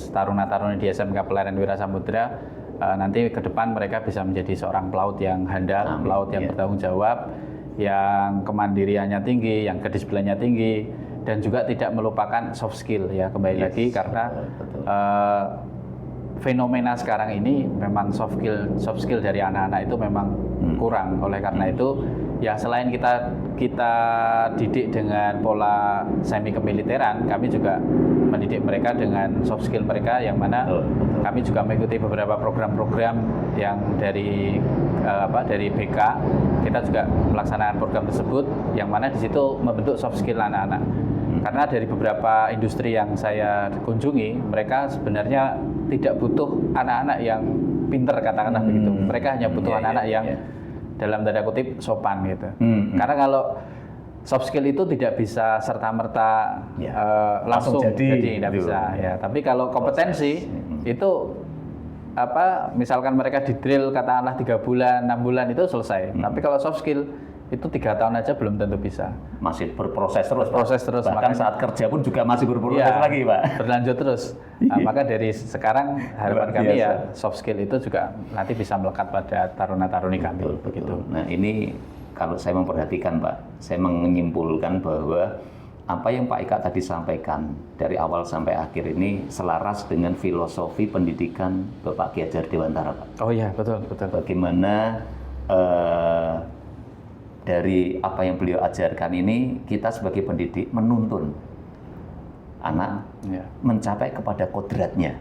taruna-taruni di SMK Pelarian Wira Samudra, nanti ke depan mereka bisa menjadi seorang pelaut yang handal, pelaut yang bertanggung jawab, yang kemandiriannya tinggi, yang kedisiplinannya tinggi, dan juga tidak melupakan soft skill ya, kembali lagi karena fenomena sekarang ini memang soft skill dari anak-anak itu memang kurang. Oleh karena itu ya selain kita didik dengan pola semi kemiliteran, kami juga mendidik mereka dengan soft skill mereka, yang mana kami juga mengikuti beberapa program-program yang dari BK. Kita juga melaksanakan program tersebut, yang mana di situ membentuk soft skill anak-anak. Karena dari beberapa industri yang saya kunjungi, mereka sebenarnya tidak butuh anak-anak yang pinter, katakanlah begitu. Mereka hanya butuh anak-anak yang dalam tanda kutip sopan gitu. Karena kalau soft skill itu tidak bisa serta-merta langsung jadi tidak bisa ya. Tapi kalau kompetensi itu misalkan mereka di drill katakanlah 3 bulan, 6 bulan itu selesai. Tapi kalau soft skill itu 3 tahun aja belum tentu bisa. Masih berproses terus. Bahkan makanya saat kerja pun juga masih berproses lagi Pak. Berlanjut terus. Maka dari sekarang harapan kami ya soft skill itu juga nanti bisa melekat pada taruna-taruni kami. Begitu. Nah ini kalau saya memperhatikan Pak, saya menyimpulkan bahwa apa yang Pak Eka tadi sampaikan dari awal sampai akhir ini selaras dengan filosofi pendidikan Bapak Ki Hajar Dewantara Pak. Oh iya, betul. Bagaimana dari apa yang beliau ajarkan ini, kita sebagai pendidik menuntun anak mencapai kepada kodratnya,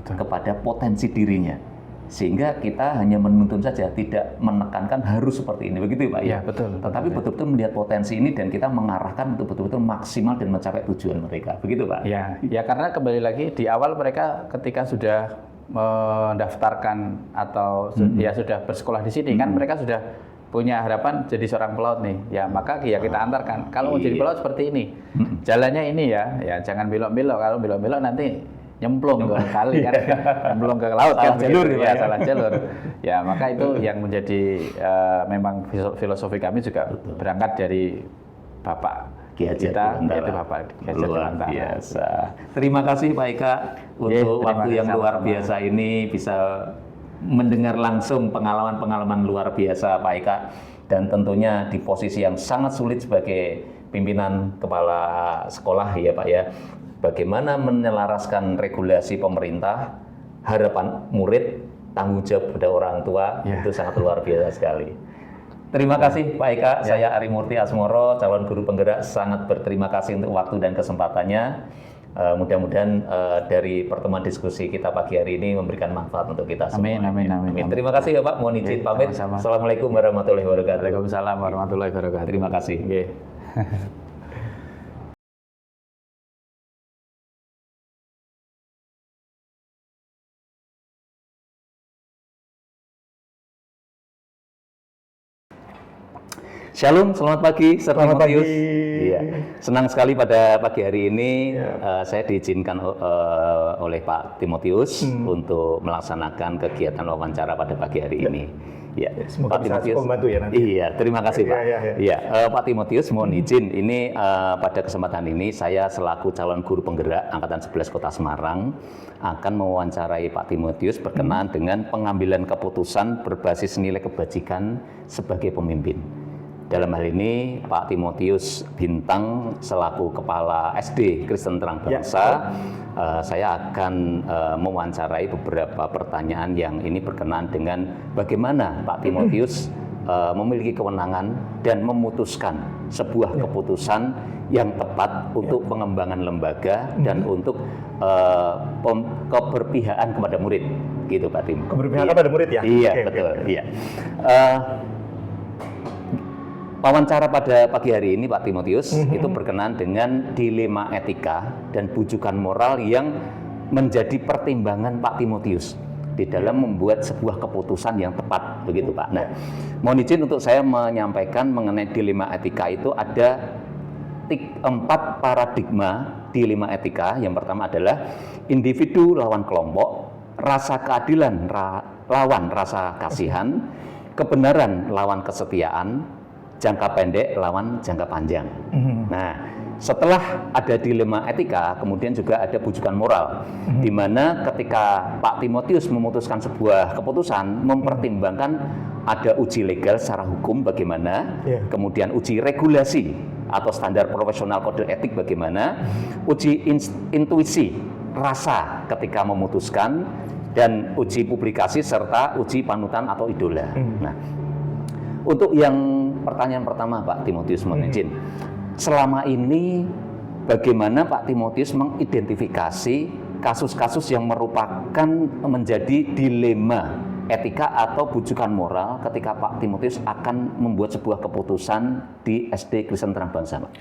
kepada potensi dirinya, sehingga kita hanya menuntun saja, tidak menekankan harus seperti ini, begitu Pak ya? Betul. Tetapi betul-betul melihat potensi ini dan kita mengarahkan untuk betul-betul maksimal dan mencapai tujuan mereka, begitu Pak? Ya karena kembali lagi di awal mereka ketika sudah mendaftarkan atau sudah bersekolah di sini kan mereka sudah punya harapan jadi seorang pelaut nih, ya maka ya kita antarkan. Kalau mau jadi pelaut seperti ini, jalannya ini ya jangan belok-belok. Kalau belok-belok nanti nyemplung ke kali kan, nyemplung ke laut kan, jalur begitu, ya salah jalur. Ya maka itu yang menjadi memang filosofi kami juga berangkat dari Bapak Ki Hajar kita, Dewantara. yaitu Bapak Ki Hajar Luar Dewantara. biasa. Terima kasih Pak Eka untuk terima waktu kasih yang luar sama-sama. biasa ini, bisa mendengar langsung pengalaman-pengalaman luar biasa Pak Eka, dan tentunya di posisi yang sangat sulit sebagai pimpinan kepala sekolah ya Pak ya. Bagaimana menyelaraskan regulasi pemerintah, harapan murid, tanggung jawab pada orang tua, Ya. itu sangat luar biasa sekali. Terima kasih Pak Eka, saya Ari Murti Asmoro, calon guru penggerak, sangat berterima kasih untuk waktu dan kesempatannya. Mudah-mudahan dari pertemuan diskusi kita pagi hari ini memberikan manfaat untuk kita semua. Amin. Terima kasih ya Pak, mohon izin Oke, pamit. sama-sama. Assalamualaikum warahmatullahi wabarakatuh. Waalaikumsalam warahmatullahi wabarakatuh. Terima kasih. Oke. Shalom, selamat pagi, Sir Selamat Timotius. pagi. Iya, senang sekali pada pagi hari ini saya diizinkan oleh Pak Timotius untuk melaksanakan kegiatan wawancara pada pagi hari ini. Ya, semoga bisa membantu ya nanti. Iya, terima kasih Pak. Iya. Iya, Pak Timotius mohon izin, ini pada kesempatan ini saya selaku calon guru penggerak Angkatan 11 Kota Semarang akan mewawancarai Pak Timotius berkenaan dengan pengambilan keputusan berbasis nilai kebajikan sebagai pemimpin. Dalam hal ini Pak Timotius Bintang selaku Kepala SD Kristen Terang Bangsa, saya akan mewawancarai beberapa pertanyaan yang ini berkenaan dengan bagaimana Pak Timotius memiliki kewenangan dan memutuskan sebuah keputusan yang tepat untuk pengembangan lembaga dan untuk keberpihakan kepada murid, gitu Pak Tim. Keberpihakan pada murid ya? Iya, Oke, betul. oke. Iya. Wawancara pada pagi hari ini Pak Timotius itu berkenaan dengan dilema etika dan bujukan moral yang menjadi pertimbangan Pak Timotius di dalam membuat sebuah keputusan yang tepat, begitu Pak. Nah, mohon izin untuk saya menyampaikan mengenai dilema etika itu ada 4 paradigma dilema etika. Yang pertama adalah individu lawan kelompok, rasa keadilan lawan rasa kasihan, kebenaran lawan kesetiaan, jangka pendek lawan jangka panjang. Nah, setelah ada dilema etika, kemudian juga ada bujukan moral, di mana ketika Pak Timotius memutuskan sebuah keputusan, mempertimbangkan ada uji legal secara hukum bagaimana, kemudian uji regulasi atau standar profesional kode etik bagaimana, uji intuisi rasa ketika memutuskan, dan uji publikasi serta uji panutan atau idola. Nah, untuk yang pertanyaan pertama Pak Timotius mohon izin, selama ini bagaimana Pak Timotius mengidentifikasi kasus-kasus yang merupakan menjadi dilema etika atau bujukan moral ketika Pak Timotius akan membuat sebuah keputusan di SD Kristen Terang Bangsa, Pak?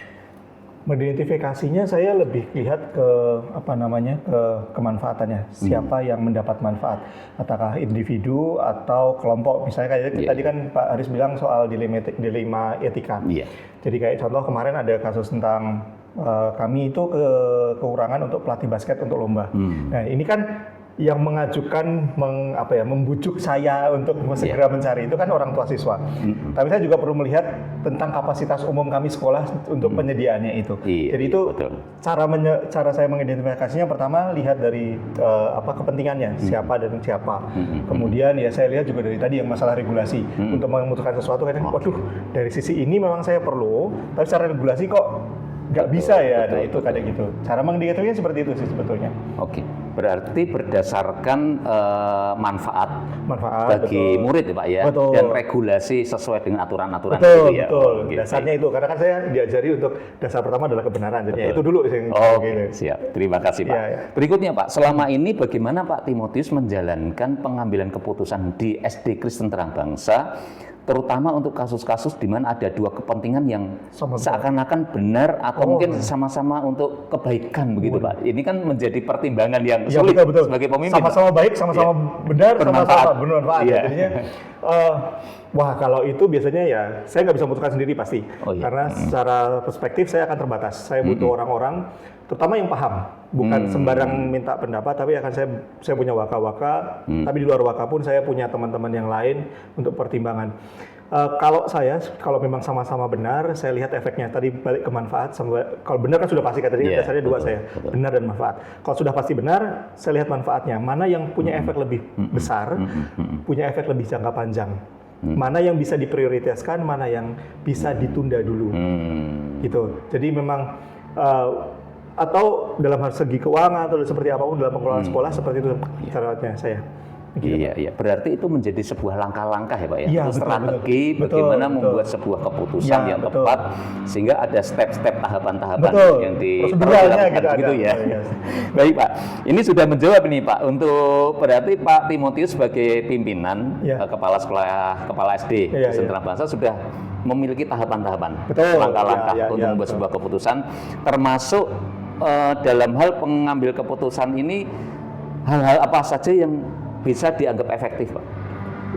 Mengidentifikasinya saya lebih lihat ke kemanfaatannya, siapa yang mendapat manfaat, apakah individu atau kelompok. Misalnya kayak tadi kan Pak Aris bilang soal dilema etika. Jadi kayak contoh kemarin ada kasus tentang kami itu kekurangan untuk pelatih basket untuk lomba. Nah, ini kan yang mengajukan membujuk saya untuk segera mencari itu kan orang tua siswa. Tapi saya juga perlu melihat tentang kapasitas umum kami sekolah untuk penyediaannya itu. Jadi itu cara saya mengidentifikasinya, pertama lihat dari kepentingannya, siapa dan siapa. Kemudian ya saya lihat juga dari tadi yang masalah regulasi. Untuk memutuskan sesuatu kadang waduh dari sisi ini memang saya perlu, tapi secara regulasi kok nggak bisa ya. Nah, itu kadang gitu. Cara mengidentifikasinya seperti itu sih sebetulnya. Oke, berarti berdasarkan manfaat bagi betul. murid ya Pak ya, Betul. dan regulasi sesuai dengan aturan-aturan Betul, itu ya. betul. Gitu. Dasarnya itu, karena kan saya diajari untuk dasar pertama adalah kebenaran. Jadi ya itu dulu yang Oke, gitu. siap. Terima kasih Pak. Ya. Berikutnya Pak, selama ini bagaimana Pak Timotius menjalankan pengambilan keputusan di SD Kristen Terang Bangsa, terutama untuk kasus-kasus di mana ada dua kepentingan yang seakan-akan benar atau mungkin sama-sama untuk kebaikan begitu Pak. Ini kan menjadi pertimbangan yang sulit betul. sebagai pemimpin. Sama-sama baik, sama-sama benar, sama-sama bermanfaat. Iya. Jadinya Wah, kalau itu biasanya ya saya nggak bisa memutuskan sendiri pasti. Oh, iya. Karena secara perspektif saya akan terbatas. Saya butuh orang-orang, terutama yang paham. Bukan sembarang minta pendapat, tapi akan saya punya waka-waka. Tapi di luar waka pun saya punya teman-teman yang lain untuk pertimbangan. Kalau memang sama-sama benar, saya lihat efeknya. Tadi balik ke manfaat, kalau benar kan sudah pasti, tadi dasarnya dua saya, benar dan manfaat. Kalau sudah pasti benar, saya lihat manfaatnya. Mana yang punya efek lebih besar, punya efek lebih jangka panjang. Mana yang bisa diprioritaskan, mana yang bisa ditunda dulu. Gitu. Jadi memang atau dalam hal segi keuangan atau seperti apapun dalam pengelolaan sekolah, seperti itu caranya saya. Iya. Berarti itu menjadi sebuah langkah-langkah ya Pak ya? Iya, strategi betul. bagaimana membuat sebuah keputusan Ya, yang betul. tepat, sehingga ada step-step tahapan-tahapan Betul. yang Proseduralnya gitu ya. Iya. Baik Pak, ini sudah menjawab ini Pak, untuk berarti Pak Timotius sebagai pimpinan kepala sekolah, kepala SD Sentra Bangsa sudah memiliki tahapan-tahapan, Betul. langkah-langkah untuk membuat betul. sebuah keputusan, termasuk dalam hal pengambil keputusan ini hal-hal apa saja yang bisa dianggap efektif, Pak?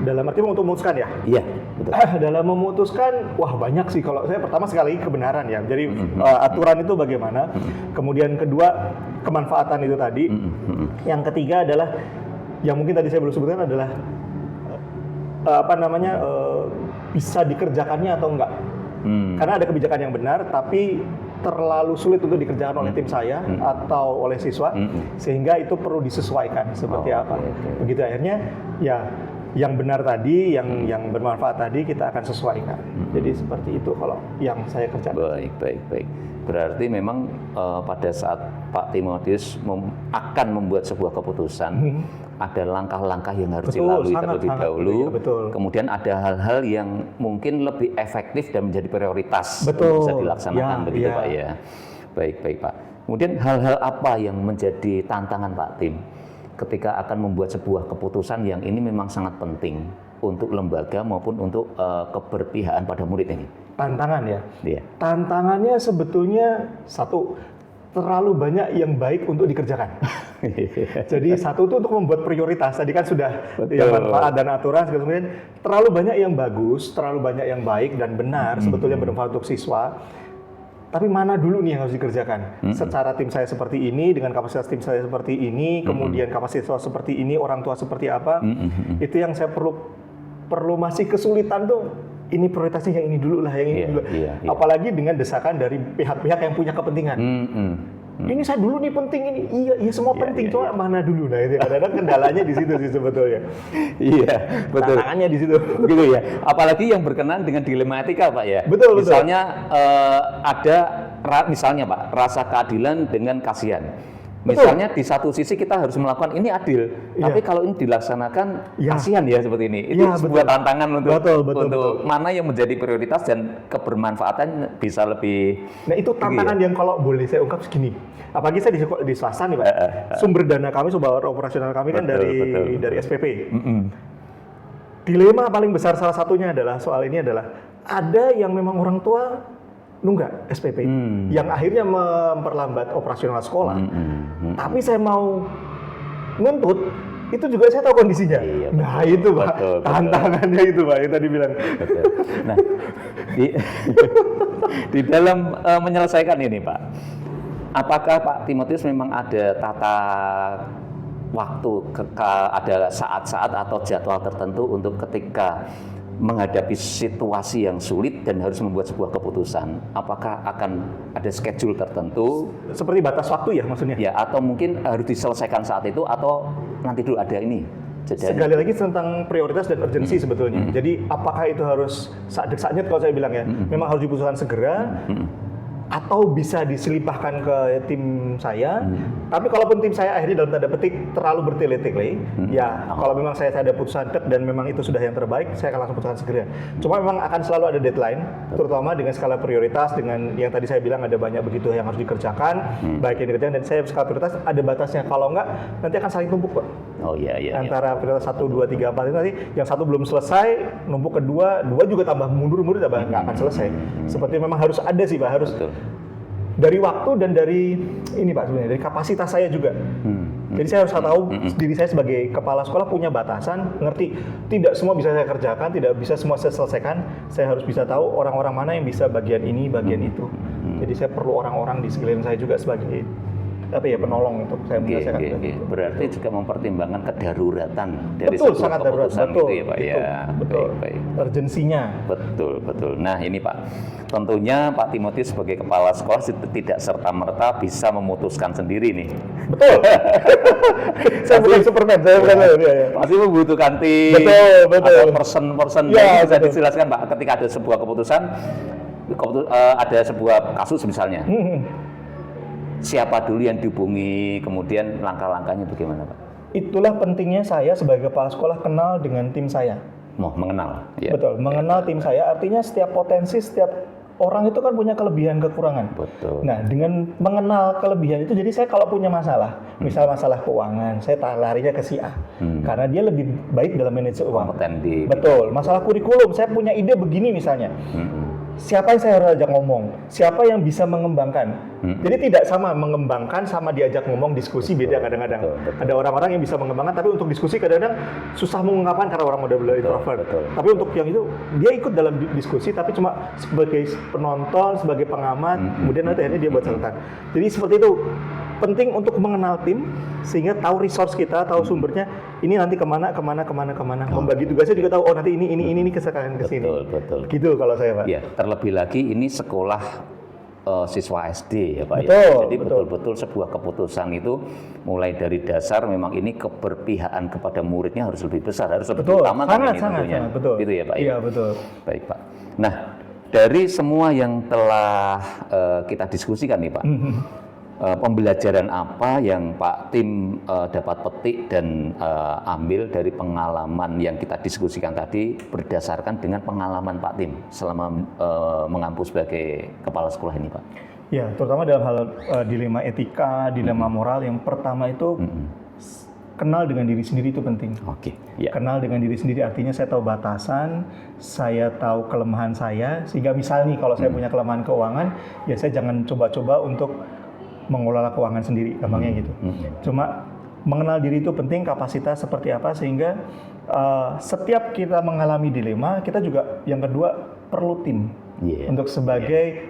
Dalam arti untuk memutuskan ya? Iya, betul. Dalam memutuskan, wah banyak sih. Kalau saya pertama sekali lagi kebenaran ya. Jadi aturan itu bagaimana. Kemudian kedua, kemanfaatan itu tadi. Yang ketiga adalah, yang mungkin tadi saya belum sebutkan adalah bisa dikerjakannya atau enggak. Karena ada kebijakan yang benar, tapi terlalu sulit untuk dikerjakan oleh tim saya atau oleh siswa, sehingga itu perlu disesuaikan seperti apa. Begitu akhirnya ya yang benar tadi, yang bermanfaat tadi kita akan sesuaikan. Jadi seperti itu kalau yang saya kerjakan. Baik. Berarti memang pada saat Pak Timotius akan membuat sebuah keputusan, ada langkah-langkah yang harus dilalui terlebih dahulu. Iya, betul. Kemudian ada hal-hal yang mungkin lebih efektif dan menjadi prioritas Betul. untuk bisa dilaksanakan, begitu Pak ya. Baik Pak. Kemudian hal-hal apa yang menjadi tantangan Pak Tim ketika akan membuat sebuah keputusan yang ini memang sangat penting untuk lembaga maupun untuk keberpihakan pada murid ini? Tantangan ya? Iya. Tantangannya sebetulnya satu, terlalu banyak yang baik untuk dikerjakan. Jadi satu itu untuk membuat prioritas. Tadi kan sudah yang manfaat dan aturan, kemudian terlalu banyak yang bagus, terlalu banyak yang baik dan benar sebetulnya bermanfaat untuk siswa. Tapi mana dulu nih yang harus dikerjakan? Secara tim saya seperti ini, dengan kapasitas tim saya seperti ini, kemudian kapasitas siswa seperti ini, orang tua seperti apa, itu yang saya perlu masih kesulitan tuh. Ini prioritasnya yang ini dulu lah, yang ini dulu. Iya. Apalagi dengan desakan dari pihak-pihak yang punya kepentingan. Ini saya dulu nih penting ini. Iya semua penting. Cuma mana dulu? Nah itu kadang-kadang kendalanya di situ sih sebetulnya. Iya, betul. Tantangannya di situ. Begitu ya. Apalagi yang berkenaan dengan dilema etika, Pak ya. Betul. Misalnya ada misalnya Pak, rasa keadilan dengan kasihan. Misalnya di satu sisi kita harus melakukan ini adil, tapi kalau ini dilaksanakan kasihan ya seperti ini. Itu sebuah tantangan untuk betul. Mana yang menjadi prioritas dan kebermanfaatan bisa lebih. Nah itu tantangan yang kalau boleh saya ungkap segini. Apalagi saya di swasta nih Pak. Sumber dana kami, sumber operasional kami kan dari SPP. Dilema paling besar salah satunya adalah soal ini adalah ada yang memang orang tua nunggak SPP, yang akhirnya memperlambat operasional sekolah. Tapi saya mau nuntut, itu juga saya tahu kondisinya. Iya, nah itu Pak, tantangannya itu Pak, yang tadi bilang. Nah, di dalam menyelesaikan ini Pak, apakah Pak Timotius memang ada tata waktu, ada saat-saat atau jadwal tertentu untuk ketika menghadapi situasi yang sulit dan harus membuat sebuah keputusan? Apakah akan ada schedule tertentu? Seperti batas waktu ya maksudnya? Ya, atau mungkin harus diselesaikan saat itu, atau nanti dulu ada ini? Sekali lagi tentang prioritas dan urgensi sebetulnya. Jadi apakah itu harus saat-saatnya kalau saya bilang ya, memang harus diputuskan segera, atau bisa diselimpahkan ke tim saya. Tapi kalaupun tim saya akhirnya dalam tanda petik terlalu bertele-tele, ya kalau memang saya ada putusan dan memang itu sudah yang terbaik, saya akan langsung putuskan segera. Cuma memang akan selalu ada deadline, terutama dengan skala prioritas, dengan yang tadi saya bilang ada banyak begitu yang harus dikerjakan, baik yang dikerjakan, dan saya skala prioritas ada batasnya. Kalau enggak, nanti akan saling tumpuk Pak. Antara prioritas 1, 2, 3, 4 itu nanti yang satu belum selesai, numpuk kedua, dua juga tambah mundur, tambah nggak akan selesai. Seperti memang harus ada sih Pak, harus dari waktu dan dari ini Pak sebenarnya, dari kapasitas saya juga. Jadi saya harus tahu diri saya sebagai kepala sekolah punya batasan, ngerti tidak semua bisa saya kerjakan, tidak bisa semua saya selesaikan. Saya harus bisa tahu orang-orang mana yang bisa bagian ini, bagian itu. Jadi saya perlu orang-orang di sekeliling saya juga sebagai penolong untuk saya menyelesaikan itu. Berarti juga mempertimbangkan kedaruratan dari Betul, sebuah sangat darurat. keputusan Betul, gitu ya Pak ya. betul. Baik. Urgensinya. Betul. Nah ini Pak, tentunya Pak Timotius sebagai kepala sekolah tidak serta-merta bisa memutuskan sendiri nih. Betul. Saya bukan Superman, saya bukan. Pasti membutuhkan tim, Betul. atau person. Ya, bisa betul. dijelaskan Pak, ketika ada sebuah keputusan, ada sebuah kasus misalnya. Siapa dulu yang dihubungi, kemudian langkah-langkahnya bagaimana Pak? Itulah pentingnya saya sebagai kepala sekolah kenal dengan tim saya. Mengenal. Ya. Betul, mengenal tim saya artinya setiap potensi, setiap orang itu kan punya kelebihan kekurangan. Betul. Nah, dengan mengenal kelebihan itu, jadi saya kalau punya masalah, misal masalah keuangan, saya larinya ke si A, karena dia lebih baik dalam manajemen uang. Kompeten di. Betul, masalah kurikulum, saya punya ide begini misalnya. Siapa yang saya harus ajak ngomong? Siapa yang bisa mengembangkan? Jadi tidak sama mengembangkan sama diajak ngomong, diskusi beda kadang-kadang. Ada orang-orang yang bisa mengembangkan, tapi untuk diskusi kadang-kadang susah mengungkapkan karena orang model introvert. Tapi untuk yang itu, dia ikut dalam diskusi, tapi cuma sebagai penonton, sebagai pengamat, kemudian nanti akhirnya dia buat catatan. Jadi seperti itu. Penting untuk mengenal tim sehingga tahu resource kita, tahu sumbernya. Ini nanti kemana. Membagi tugasnya juga tahu. Oh nanti ini kesekarang ke sini. Betul. Gitu kalau saya Pak. Ya, terlebih lagi ini sekolah siswa SD ya Pak. Betul, Ya. Jadi betul. betul-betul sebuah keputusan itu mulai dari dasar memang ini keberpihakan kepada muridnya harus lebih besar, harus lebih Betul. utama Sangat, ini tentunya. betul. Gitu ya Pak. Iya betul. Baik Pak. Nah dari semua yang telah kita diskusikan nih Pak. Pembelajaran apa yang Pak Tim dapat petik dan ambil dari pengalaman yang kita diskusikan tadi berdasarkan dengan pengalaman Pak Tim selama mengampu sebagai kepala sekolah ini Pak? Ya, terutama dalam hal dilema etika, dilema moral. Yang pertama itu kenal dengan diri sendiri itu penting. Oke. Ya. Kenal dengan diri sendiri artinya saya tahu batasan, saya tahu kelemahan saya, sehingga misalnya kalau saya punya kelemahan keuangan, ya saya jangan coba-coba untuk mengelola keuangan sendiri, gampangnya gitu. Cuma mengenal diri itu penting, kapasitas seperti apa, sehingga setiap kita mengalami dilema, kita juga yang kedua perlu tim untuk sebagai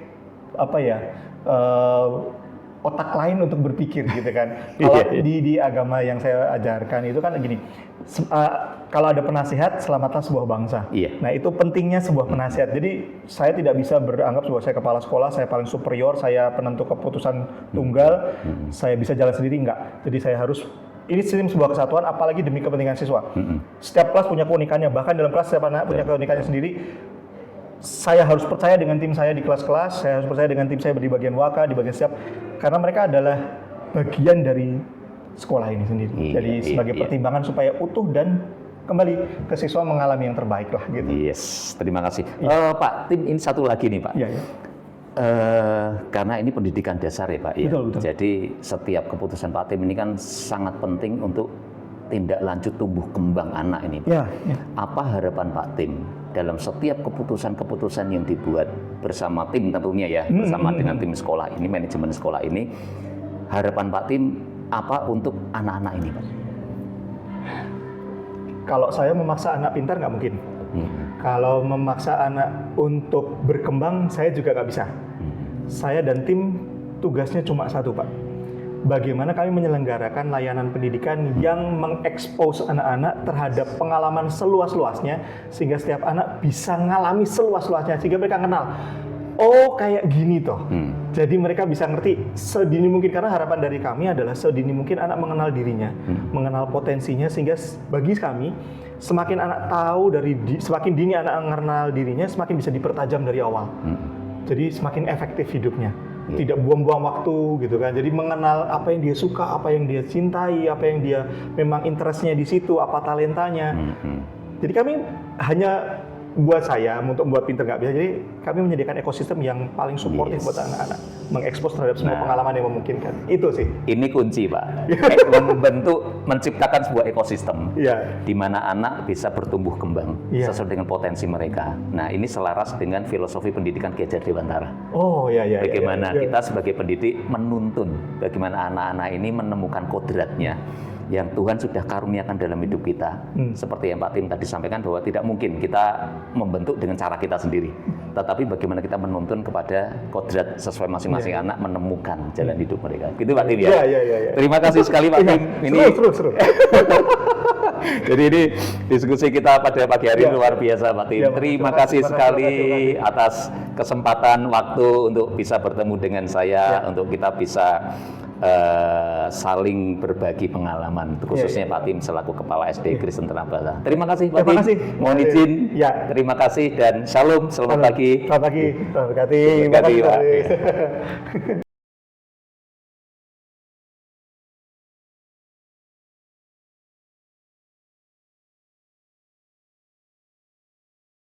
otak lain untuk berpikir gitu kan. Kalau di agama yang saya ajarkan itu kan gini, kalau ada penasihat, selamatlah sebuah bangsa. Nah itu pentingnya sebuah penasihat. Jadi saya tidak bisa beranggap bahwa saya kepala sekolah, saya paling superior, saya penentu keputusan tunggal, saya bisa jalan sendiri, enggak. Jadi saya harus, ini sistem sebuah kesatuan, apalagi demi kepentingan siswa. Setiap kelas punya keunikannya, bahkan dalam kelas setiap anak punya keunikannya sendiri. Saya harus percaya dengan tim saya di kelas-kelas, saya harus percaya dengan tim saya di bagian waka, di bagian siap, karena mereka adalah bagian dari sekolah ini sendiri. Jadi sebagai pertimbangan supaya utuh dan kembali ke siswa mengalami yang terbaik lah gitu. Yes, terima kasih. Pak Tim, ini satu lagi nih Pak. Iya. Karena ini pendidikan dasar ya Pak. Betul. Jadi setiap keputusan Pak Tim ini kan sangat penting untuk tindak lanjut tumbuh kembang anak ini Pak. Ya. Apa harapan Pak Tim dalam setiap keputusan-keputusan yang dibuat bersama tim tentunya ya, bersama dengan tim sekolah ini, manajemen sekolah ini, harapan Pak Tim apa untuk anak-anak ini Pak? Kalau saya memaksa anak pintar nggak mungkin. Kalau memaksa anak untuk berkembang, saya juga nggak bisa. Saya dan tim tugasnya cuma satu Pak. Bagaimana kami menyelenggarakan layanan pendidikan yang mengekspos anak-anak terhadap pengalaman seluas-luasnya, sehingga setiap anak bisa ngalami seluas-luasnya, sehingga mereka kenal, oh kayak gini toh. Jadi mereka bisa ngerti sedini mungkin, karena harapan dari kami adalah sedini mungkin anak mengenal dirinya, mengenal potensinya, sehingga bagi kami semakin anak tahu semakin dini anak mengenal dirinya, semakin bisa dipertajam dari awal. Jadi semakin efektif hidupnya. Tidak buang-buang waktu gitu kan. Jadi mengenal apa yang dia suka, apa yang dia cintai, apa yang dia memang interestnya di situ, apa talentanya. Jadi kami hanya buat saya untuk membuat pinter nggak bisa. Jadi kami menyediakan ekosistem yang paling suportif buat anak-anak, mengekspos terhadap semua pengalaman yang memungkinkan. Itu sih. Ini kunci, Pak. Menciptakan sebuah ekosistem di mana anak bisa bertumbuh kembang sesuai dengan potensi mereka. Nah, ini selaras dengan filosofi pendidikan Ki Hajar Dewantara. Oh iya. Bagaimana kita sebagai pendidik menuntun bagaimana anak-anak ini menemukan kodratnya yang Tuhan sudah karuniakan dalam hidup kita. Seperti yang Pak Tim tadi sampaikan bahwa tidak mungkin kita membentuk dengan cara kita sendiri. Tetapi bagaimana kita menuntun kepada kodrat sesuai masing-masing anak menemukan jalan hidup mereka. Gitu Pak Tim ya? Iya. Terima kasih sekali Pak Tim. Ini seru. Jadi ini diskusi kita pada pagi hari luar biasa Pak Tim. Terima kasih sekali atas kesempatan waktu untuk bisa bertemu dengan saya, untuk kita bisa saling berbagi pengalaman, khususnya Pak Tim selaku Kepala SD Kristen Tenabata. Terima kasih Pak Tim. Mohon izin. Terima kasih dan shalom. Selamat pagi. Selamat pagi. Terima kasih Pak.